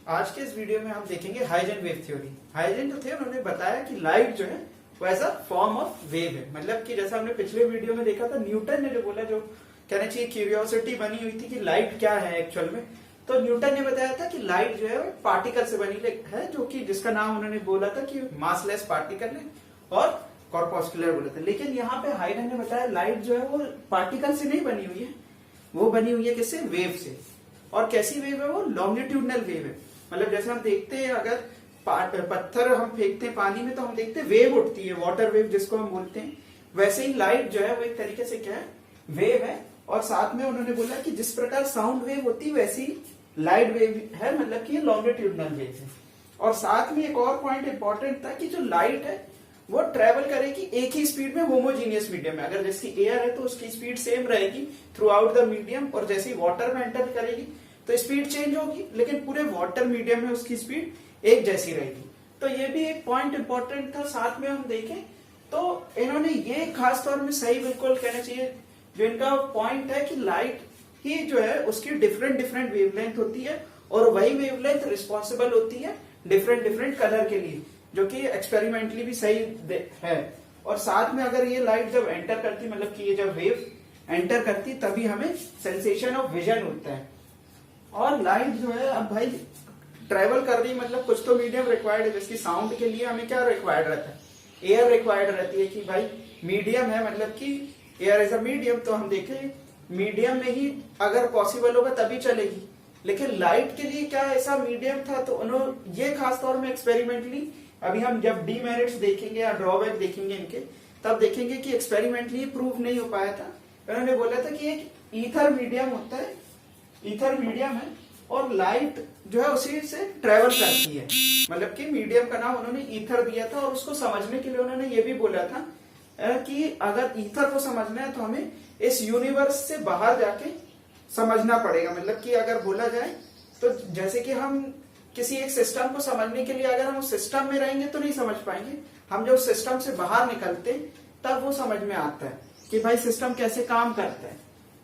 आज के इस वीडियो में हम देखेंगे हाइजन वेव थ्योरी। हाइजन जो थे उन्होंने बताया कि लाइट जो है वो as a form of wave है। मतलब कि जैसा हमने पिछले वीडियो में देखा था, न्यूटन ने जो बोला, जो कहना चाहिए क्यूरियोसिटी बनी हुई थी कि लाइट क्या है एक्चुअल में, तो न्यूटन ने बताया था कि लाइट जो है वो पार्टिकल से बनी है, जो कि जिसका नाम उन्होंने बोला था कि मासलेस पार्टिकल है और कॉर्पस्कुलर बोला था। लेकिन यहाँ पे हाइजन ने बताया लाइट जो है वो पार्टिकल से नहीं बनी हुई है, वो बनी हुई है किससे? वेव से। और कैसी वेव है वो? लॉन्गिट्यूडनल वेव है। मतलब जैसे हम देखते हैं, अगर पत्थर हम फेंकते हैं पानी में तो हम देखते हैं वेव उठती है, वाटर वेव जिसको हम बोलते हैं। वैसे ही लाइट जो है वो एक तरीके से क्या है? वेव है। और साथ में उन्होंने बोला कि जिस प्रकार साउंड वेव होती है वैसी लाइट वेव है, मतलब कि लॉन्गिट्यूडनल वेव है। और साथ में एक और पॉइंट इंपॉर्टेंट था कि जो लाइट है वो ट्रेवल करेगी एक ही स्पीड में होमोजीनियस मीडियम में। अगर जैसी एयर है तो उसकी स्पीड सेम रहेगी थ्रू आउट द मीडियम, और जैसे ही वाटर में एंटर करेगी तो स्पीड चेंज होगी, लेकिन पूरे वाटर मीडियम में उसकी स्पीड एक जैसी रहेगी। तो ये भी एक पॉइंट इंपॉर्टेंट था। साथ में हम देखें तो इन्होंने ये खास तौर में सही बिल्कुल कहना चाहिए, जो इनका पॉइंट है कि लाइट ही जो है उसकी डिफरेंट डिफरेंट वेवलेंथ होती है, और वही वेवलेंथ रिस्पॉन्सिबल होती है डिफरेंट डिफरेंट कलर के लिए, जो कि एक्सपेरिमेंटली भी सही है। और साथ में अगर ये लाइट जब एंटर करती, मतलब कि ये जब वेव एंटर करती, तभी हमें सेंसेशन ऑफ विजन होता है। और लाइट जो है अब भाई ट्रेवल कर रही, मतलब कुछ तो मीडियम रिक्वायर्ड है। जैसे साउंड के लिए हमें क्या रिक्वायर्ड रहता है? एयर रिक्वायर्ड रहती है कि भाई मीडियम है, मतलब कि एयर एज अ मीडियम। तो हम देखें मीडियम में ही अगर पॉसिबल होगा तभी चलेगी। लेकिन लाइट के लिए क्या ऐसा मीडियम था? तो उन्होंने ये खास तौर में एक्सपेरिमेंटली, अभी हम जब डीमेरिट्स देखेंगे या ड्रॉबैक देखेंगे इनके, तब देखेंगे कि एक्सपेरिमेंटली प्रूव नहीं हो पाया था। उन्होंने बोला था कि एक ईथर मीडियम होता है, ईथर मीडियम है, और लाइट जो है उसी से ट्रेवल करती है। मतलब कि मीडियम का नाम उन्होंने ईथर दिया था। और उसको समझने के लिए उन्होंने ये भी बोला था कि अगर ईथर को समझना है तो हमें इस यूनिवर्स से बाहर जाके समझना पड़ेगा। मतलब कि अगर बोला जाए तो जैसे कि हम किसी एक सिस्टम को समझने के लिए अगर हम उस सिस्टम में रहेंगे तो नहीं समझ पाएंगे, हम जब सिस्टम से बाहर निकलते तब वो समझ में आता है कि भाई सिस्टम कैसे काम करता है।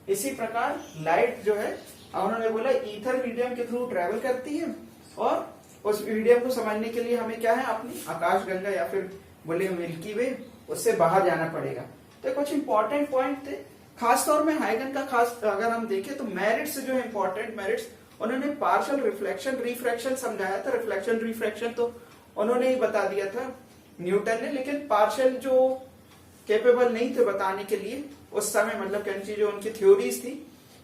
इसी प्रकार लाइट जो है उन्होंने बोला ईथर मीडियम के थ्रू ट्रेवल करती है, और उस मीडियम को समझने के लिए हमें क्या है? अपनी आकाश गंगा या फिर बोले मिल्की वे, उससे बाहर जाना पड़ेगा। तो कुछ इंपॉर्टेंट पॉइंट थे खासतौर में हाइगन का। खास अगर हम देखें तो मेरिट्स जो है इंपॉर्टेंट मेरिट्स, उन्होंने पार्शियल रिफ्लेक्शन रिफ्रैक्शन समझाया था। रिफ्लेक्शन रिफ्रैक्शन तो उन्होंने ही बता दिया था न्यूटन ने, लेकिन पार्शियल जो कैपेबल नहीं थे बताने के लिए उस समय, मतलब कहना चाहिए जो उनकी थ्योरीज थी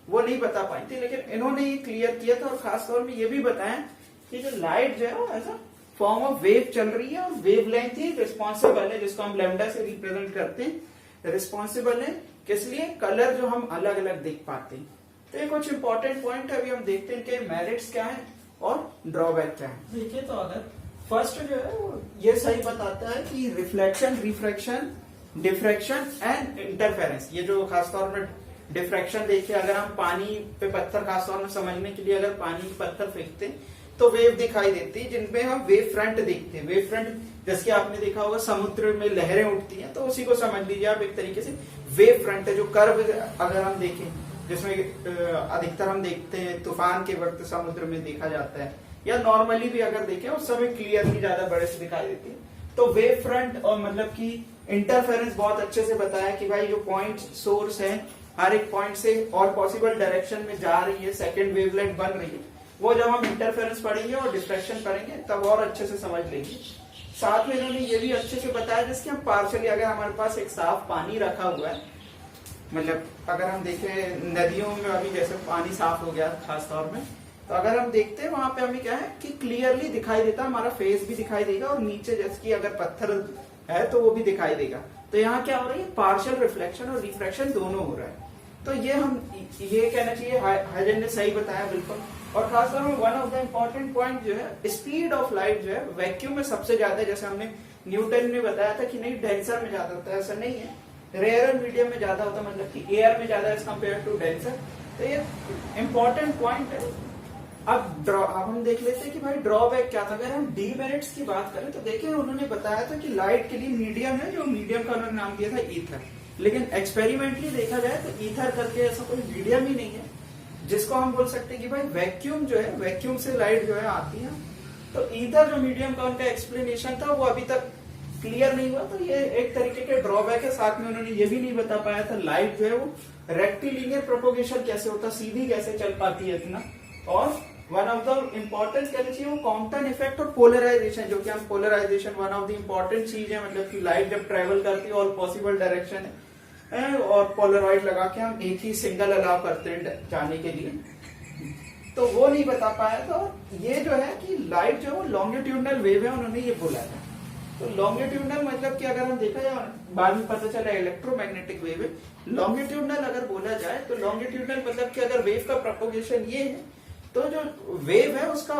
वो नहीं बता पाई थी, लेकिन इन्होंने ये क्लियर किया था। और खासतौर में ये भी बताया कि जो लाइट जो है वो ऐसा फॉर्म ऑफ वेव चल रही है, और वेवलेंथ ही रिस्पॉन्सिबल है, जिसको हम लैम्डा से रिप्रेजेंट करते हैं। रिस्पॉन्सिबल है किस लिए? कलर जो हम अलग अलग देख पाते हैं। तो ये कुछ इंपॉर्टेंट पॉइंट है। अभी हम देखते हैं इनके मेरिट्स क्या है और ड्रॉबैक क्या है। देखिए तो अगर फर्स्ट जो है वो ये सही बताता है कि reflection refraction diffraction and interference, ये जो खासतौर में डिफ्रैक्शन देखिए, अगर हम पानी पे पत्थर, खासतौर में समझने के लिए अगर पानी पत्थर फेंकते हैं तो वेव दिखाई देती है, जिनमें हम वेव फ्रंट देखते हैं। वेव फ्रंट जैसे आपने देखा होगा समुद्र में लहरें उठती हैं, तो उसी को समझ लीजिए आप एक तरीके से वेव फ्रंट है। जो कर्व अगर हम देखें, जिसमें अधिकतर हम देखते हैं तूफान के वक्त समुद्र में देखा जाता है, या नॉर्मली भी अगर देखें उस समय क्लियरली ज्यादा बड़े से दिखाई देती है। तो वेव फ्रंट और मतलब की इंटरफेरेंस बहुत अच्छे से बताया कि भाई जो पॉइंट सोर्स है हर एक पॉइंट से और पॉसिबल डायरेक्शन में जा रही है, सेकंड वेवलेंथ बन रही है, वो जब हम इंटरफेरेंस पढ़ेंगे और डिफ्रैक्शन करेंगे तब और अच्छे से समझ लेंगे। साथ में इन्होंने ये भी अच्छे से बताया जैसे हम पार्शियली, अगर हमारे पास एक साफ पानी रखा हुआ है, मतलब अगर हम देखें नदियों में अभी जैसे पानी साफ हो गया खासतौर में, तो अगर हम देखते हैं वहां पे हमें क्या है कि क्लियरली दिखाई देता, हमारा फेस भी दिखाई देगा, और नीचे जैसे कि अगर पत्थर है तो वो भी दिखाई देगा। तो यहाँ क्या हो रही है? पार्शियल रिफ्लेक्शन और रिफ्रैक्शन दोनों हो रहा है। तो ये कहना चाहिए हाइजन ने सही बताया बिल्कुल। और खासतौर में one of the important point जो है, स्पीड ऑफ लाइट जो है वैक्यूम में सबसे ज्यादा है। जैसे हमने न्यूटन ने बताया था कि नहीं डेंसर में ज्यादा होता है, ऐसा नहीं है, रेयर मीडियम में ज्यादा होता है, मतलब कि एयर में ज्यादा एज कम्पेयर टू डेंसर। तो ये इम्पोर्टेंट पॉइंट है। अब हम देख लेते हैं कि भाई ड्रॉबैक क्या था। अगर हम डीमेरिट्स की बात करें तो देखिए उन्होंने बताया था कि लाइट के लिए मीडियम है, जो मीडियम का उन्होंने नाम दिया था ईथर। लेकिन एक्सपेरिमेंटली देखा जाए तो ईथर करके ऐसा कोई मीडियम ही नहीं है। जिसको हम बोल सकते हैं कि भाई वैक्यूम जो है, वैक्यूम से लाइट जो है आती है। तो ईदर जो मीडियम का उनका एक्सप्लेनेशन था वो अभी तक क्लियर नहीं हुआ, तो ये एक तरीके के ड्रॉबैक है। साथ में उन्होंने ये भी नहीं बता पाया था लाइट जो है वो रेक्टिलिनियर प्रोपोगेशन कैसे होता, सीधी कैसे चल पाती है इतना। और वन ऑफ द इम्पोर्टेंट कहना चाहिए वो कॉम्पटन इफेक्ट और पोलराइजेशन, जो कि हम polarisation one of the important चीज है, मतलब कि लाइट जब ट्रेवल करती है ऑल पॉसिबल डायरेक्शन है और पोलरॉइड लगा के हम एक ही सिंगल अलाउ करते हैं जाने के लिए, तो वो नहीं बता पाया था। ये जो है कि लाइट जो है वो लॉन्गिट्यूडनल वेव है, उन्होंने ये बोला है। तो लॉन्गिट्यूडनल मतलब कि अगर हम देखा जाए बाद में पता चला इलेक्ट्रोमैग्नेटिक वेव है। लॉन्गिट्यूडनल अगर बोला जाए तो लॉन्गिट्यूडनल मतलब कि अगर वेव का प्रोपोगेशन ये है, तो जो वेव है उसका,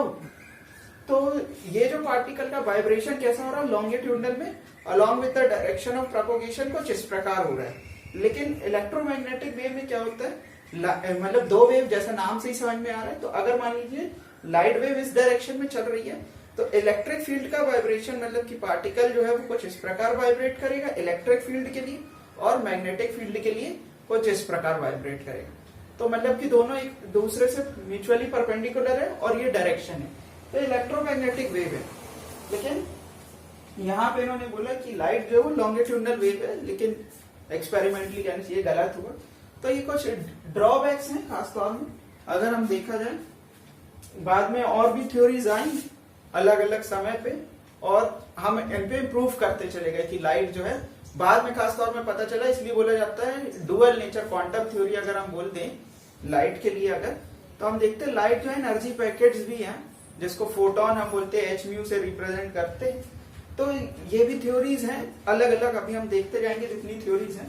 तो ये जो पार्टिकल का वाइब्रेशन कैसा हो रहा है लॉन्गिट्यूडनल में, along with the direction of propagation कुछ इस प्रकार हो रहा है। लेकिन इलेक्ट्रोमैग्नेटिक वेव में क्या होता है, मतलब दो वेव जैसा नाम से ही समझ में आ रहा है। तो अगर मान लीजिए लाइट वेव इस डायरेक्शन में चल रही है, तो इलेक्ट्रिक फील्ड का वाइब्रेशन मतलब कि पार्टिकल जो है वो कुछ इस प्रकार वाइब्रेट करेगा इलेक्ट्रिक फील्ड के लिए, और मैग्नेटिक फील्ड के लिए कुछ इस प्रकार वाइब्रेट करेगा। तो मतलब कि दोनों एक दूसरे से म्यूचुअली परपेंडिकुलर है और ये डायरेक्शन है, तो इलेक्ट्रोमैग्नेटिक वेव है। लेकिन यहाँ पे इन्होंने बोला कि लाइट जो है वो लॉन्गिट्यूडनल वेव है, लेकिन एक्सपेरिमेंटली कहना चाहिए गलत हुआ। तो ये कुछ ड्रॉबैक्स हैं खासतौर में। अगर हम देखा जाए बाद में और भी थ्योरीज आई अलग अलग समय पे, और हम इन पे इम्प्रूव करते चले गए कि लाइट जो है बाद में खासतौर में पता चला, इसलिए बोला जाता है डुअल नेचर क्वांटम थ्योरी। अगर हम बोल दें लाइट के लिए अगर, तो हम देखते हैं लाइट जो है एनर्जी पैकेट्स भी हैं, जिसको फोटोन हम बोलते हैं, h म्यू से रिप्रेजेंट करते हैं। तो ये भी थ्योरीज हैं अलग अलग, अभी हम देखते जाएंगे जितनी थ्योरीज हैं।